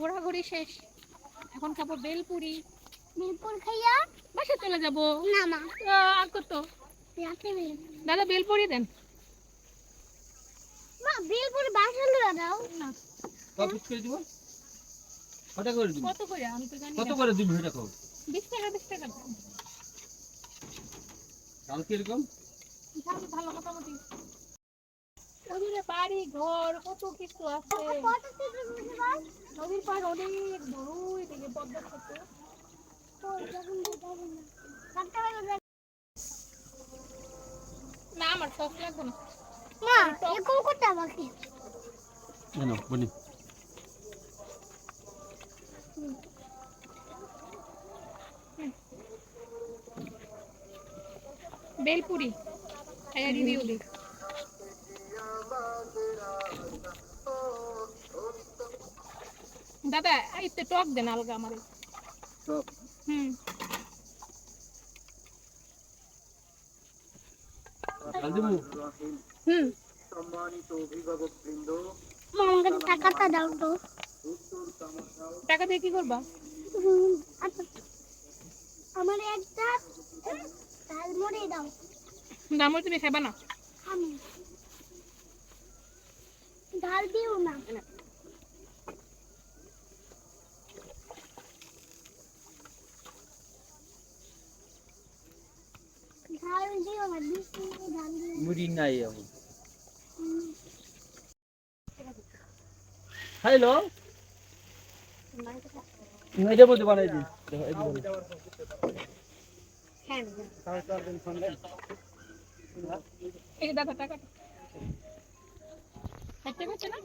ঘোরাঘুরি শেষ, এখন খাবো বেলপুরি। বেলপুর খাইয়া বাসা চলে যাবো। না মা আর কত দাদা বেলপুরি দেন। মা বেলপুর বাসা লয়ে দাও না কত করে দিব? কত করে দিব? কত করে আমি তো জানি কত না। করে দিব এটা কও? 20 টাকা 20 টাকা। দাম কি রকম? ভালো ভালো মোটামুটি। ওদিকে বাড়ি ঘর কত কিছু আছে। কত কিছু বুঝে ভাই নদীর পাড় অনেক বড়, এদিকে পদ্মা সেতু। তো যখন দেখাবো না কাটতে হবে না আমার সস লাগবে না। মা এ কোকোটা বাকি না বনি বেলপুরি খাইয়া রিভিউ দিই। দাদা এইতে টক দেন আলগা আমারে। টক ডাল দিব? সম্মানিত অভিভাবকবৃন্দ মা আমাকে টাকাটা দাও তো। টাকা দিয়ে কি করবা? আচ্ছা আমার একটা ঝালমুড়ি দাও। দাম তুমি খাইবা না? আমি ঝাল দিও না। ঝাল দিও না, বেশি ঝাল দিও না। মুড়ি নাই এখন। হ্যালো এটা বলতে বানাই দিই। হ্যাঁ এই দাদা টাকা। একটা করছে না?